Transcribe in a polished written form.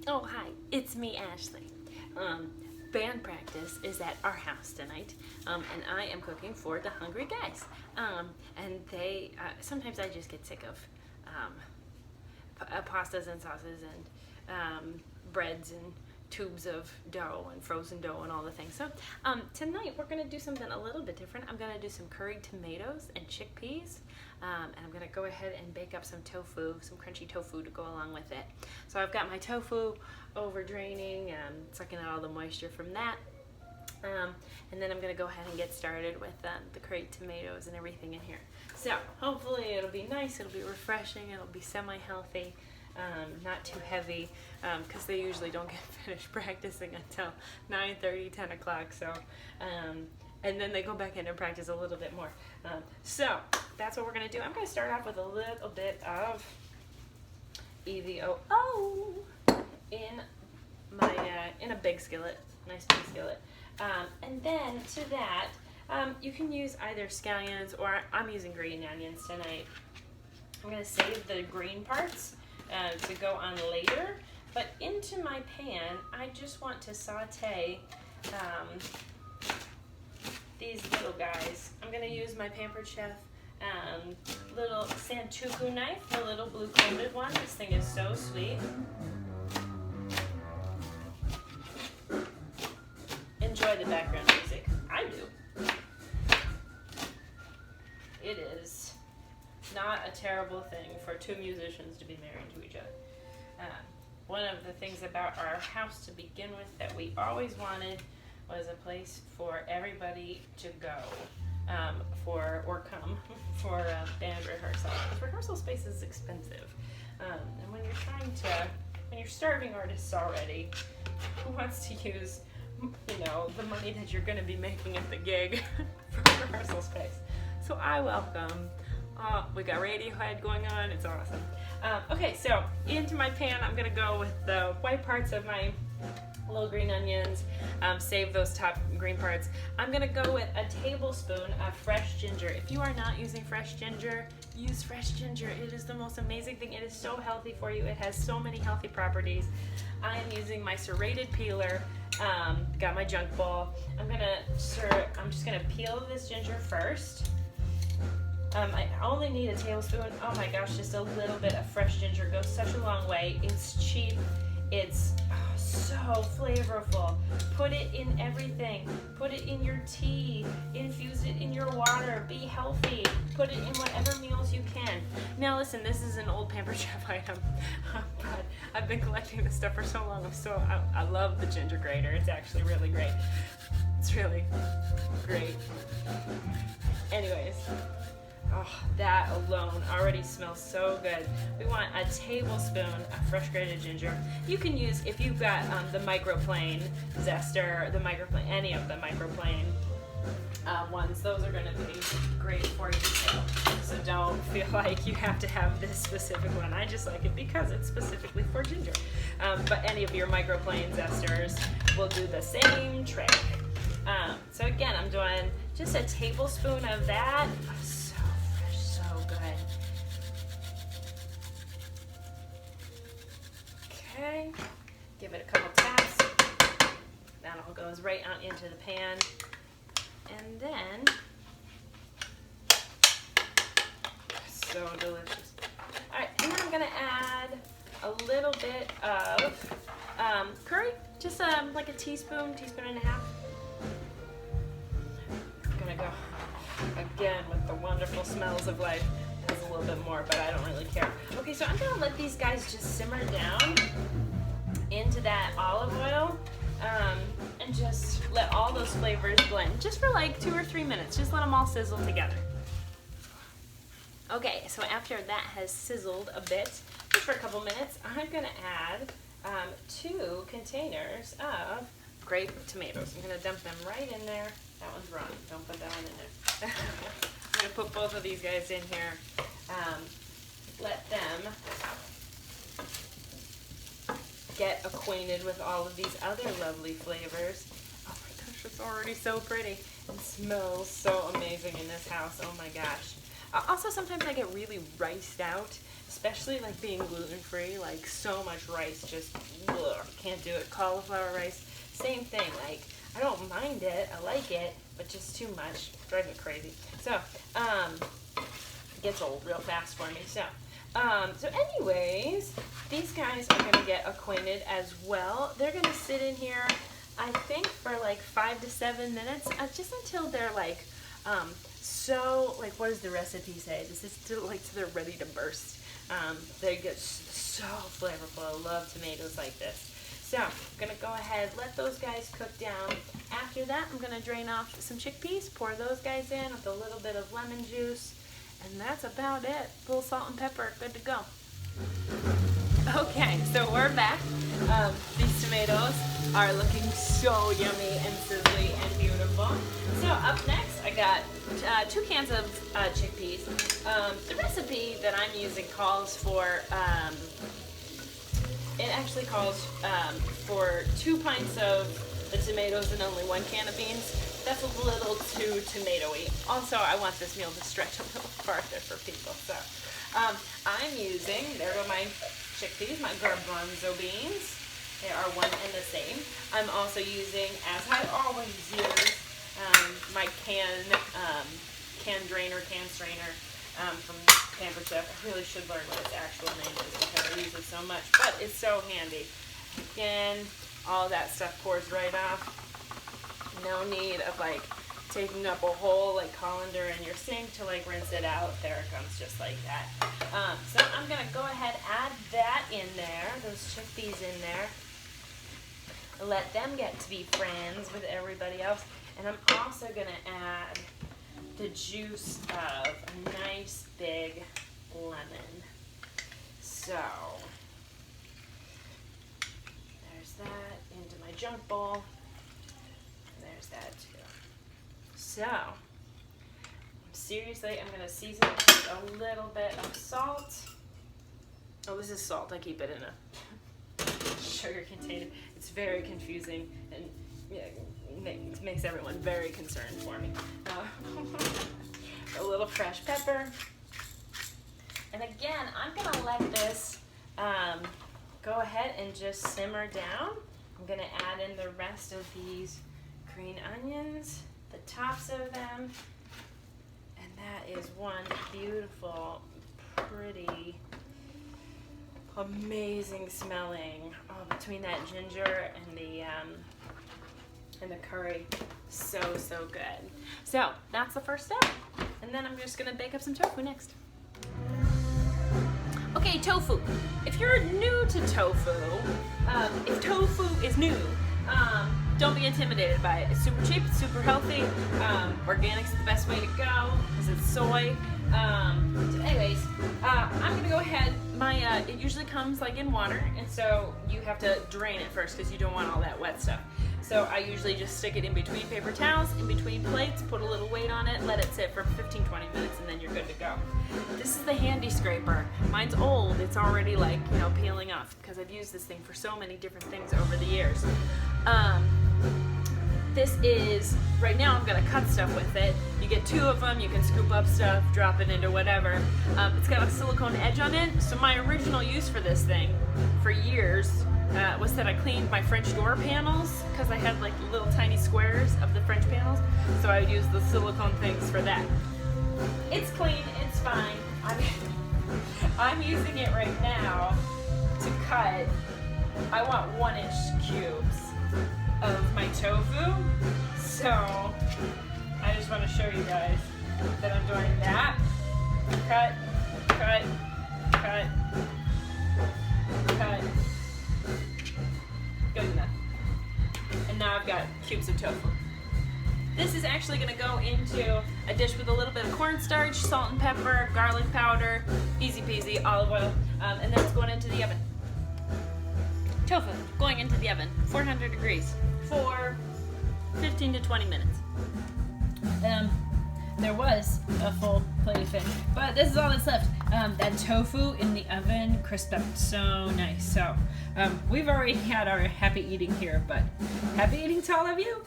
Oh, hi, it's me, Ashley. Band practice is at our house tonight, and I am cooking for the hungry guys. And they, sometimes I just get sick of pastas and sauces and breads and tubes of dough and frozen dough and all the things. So tonight we're going to do something a little bit different. I'm going to do some curried tomatoes and chickpeas, and I'm going to go ahead and bake up some tofu, some crunchy tofu to go along with it. So I've got my tofu over draining, sucking out all the moisture from that. And then I'm going to go ahead and get started with the curried tomatoes and everything in here. So hopefully it'll be nice, it'll be refreshing, it'll be semi-healthy, not too heavy, because they usually don't get finished practicing until 9:30, 10 o'clock. So, and then they go back in and practice a little bit more. So that's what we're going to do. I'm going to start off with a little bit of EVOO in my in a big skillet, nice big skillet. And then to that, you can use either scallions or I'm using green onions tonight. I'm going to save the green parts to go on later. But into my pan, I just want to saute these little guys. I'm going to use my Pampered Chef little Santoku knife, the little blue coated one. This thing is so sweet. Enjoy the background music. I do. It is not a terrible thing for two musicians to be married to each other. One of the things about our house to begin with that we always wanted was a place for everybody to go for band rehearsal. Because rehearsal space is expensive. And when you're starving artists already, who wants to use the money that you're going to be making at the gig for rehearsal space? So I welcome. We got Radiohead going on. It's awesome. Okay, so into my pan, I'm going to go with the white parts of my little green onions. Save those top green parts. I'm going to go with a tablespoon of fresh ginger. If you are not using fresh ginger, use fresh ginger. It is the most amazing thing. It is so healthy for you. It has so many healthy properties. I am using my serrated peeler. Got my junk bowl. I'm just gonna peel this ginger first. I only need a tablespoon. Oh my gosh, just a little bit of fresh ginger goes such a long way. It's cheap. It's so flavorful. Put it in everything. Put it in your tea. Infuse it in your water. Be healthy. Put it in whatever meals you can. Now listen, this is an old Pampered Chef item, but I've been collecting this stuff for so long. I love the ginger grater. It's actually really great. It's really great. Anyways. Oh, that alone already smells so good. We want a tablespoon of fresh grated ginger. You can use, if you've got the microplane zester, any of the microplane ones, those are going to be great for you too. So don't feel like you have to have this specific one. I just like it because it's specifically for ginger. But any of your microplane zesters will do the same trick. So again, I'm doing just a tablespoon of that. Okay, give it a couple taps. That all goes right out into the pan. And then, so delicious. All right, and then I'm gonna add a little bit of curry, just like a teaspoon and a half. I'm gonna go again with the wonderful smells of life. A little bit more, but I don't really care. Okay, so I'm gonna let these guys just simmer down into that olive oil, and just let all those flavors blend, just for like 2 or 3 minutes. Just let them all sizzle together. Okay, so after that has sizzled a bit, just for a couple minutes, I'm gonna add 2 containers of grape tomatoes. I'm gonna dump them right in there. That one's wrong. Don't put that one in there. I'm going to put both of these guys in here. Let them get acquainted with all of these other lovely flavors. Oh my gosh, it's already so pretty. It smells so amazing in this house. Oh my gosh. Also, sometimes I get really riced out, especially like being gluten-free, like so much rice, just ugh, can't do it. Cauliflower rice, same thing. Like, I don't mind it, I like it, but just too much, drives me crazy. So, it gets old real fast for me. So anyways, these guys are gonna get acquainted as well. They're gonna sit in here, I think, for like 5 to 7 minutes, just until they're like, so, like, what does the recipe say? This is till they're ready to burst. They get so flavorful. I love tomatoes like this. So, I'm gonna go ahead, let those guys cook down. After that, I'm gonna drain off some chickpeas, pour those guys in with a little bit of lemon juice, and that's about it. A little salt and pepper, good to go. Okay, so we're back. These tomatoes are looking so yummy and sizzly and beautiful. So up next, I got 2 cans of chickpeas. The recipe that I'm using calls for, it actually calls for 2 pints of the tomatoes and only 1 can of beans. That's a little too tomatoey. Also, I want this meal to stretch a little farther for people. So I'm using, there go my chickpeas, my garbanzo beans. They are one and the same. I'm also using, as I always use, my can strainer from Pampered Chef. I really should learn what its actual name is because I use it so much, but it's so handy. Again, all that stuff pours right off. No need of like taking up a whole like colander in your sink to like rinse it out. There it comes, just like that. So I'm gonna go ahead, add that in there, those chickpeas in there. Let them get to be friends with everybody else. And I'm also gonna add the juice of a nice big lemon. So there's that into my junk bowl. And there's that too. So seriously, I'm gonna season it with a little bit of salt. Oh, this is salt. I keep it in a sugar container. It's very confusing and makes everyone very concerned for me. A little fresh pepper. And again, I'm gonna let this go ahead and just simmer down. I'm gonna add in the rest of these green onions, the tops of them, and that is one beautiful, pretty, amazing smelling. Oh, between that ginger and the curry, so good. So that's the first step, and then I'm just gonna bake up some tofu next. Okay, tofu. If you're new to tofu, if tofu is new, don't be intimidated by it. It's super cheap, it's super healthy. Organic's the best way to go because it's soy. So anyways, I'm gonna go ahead. It usually comes like in water, and so you have to drain it first because you don't want all that wet stuff. So I usually just stick it in between paper towels, in between plates, put a little weight on it, let it sit for 15-20 minutes, and then you're good to go. This is the handy scraper. Mine's old. It's already like, peeling off because I've used this thing for so many different things over the years. This is, right now I'm gonna cut stuff with it. You get 2 of them, you can scoop up stuff, drop it into whatever. It's got a silicone edge on it. So my original use for this thing for years was that I cleaned my French door panels because I had like little tiny squares of the French panels. So I would use the silicone things for that. It's clean, it's fine. I'm using it right now to cut, I want 1-inch cubes of my tofu. So I just want to show you guys that I'm doing that. Cut, cut, cut, cut. Good enough. And now I've got cubes of tofu. This is actually going to go into a dish with a little bit of cornstarch, salt and pepper, garlic powder, easy peasy, olive oil, and then it's going into the oven. Tofu going into the oven, 400 degrees, for 15 to 20 minutes. There was a full plate of fish, but this is all that's left. That tofu in the oven crisped up so nice. So we've already had our happy eating here, but happy eating to all of you.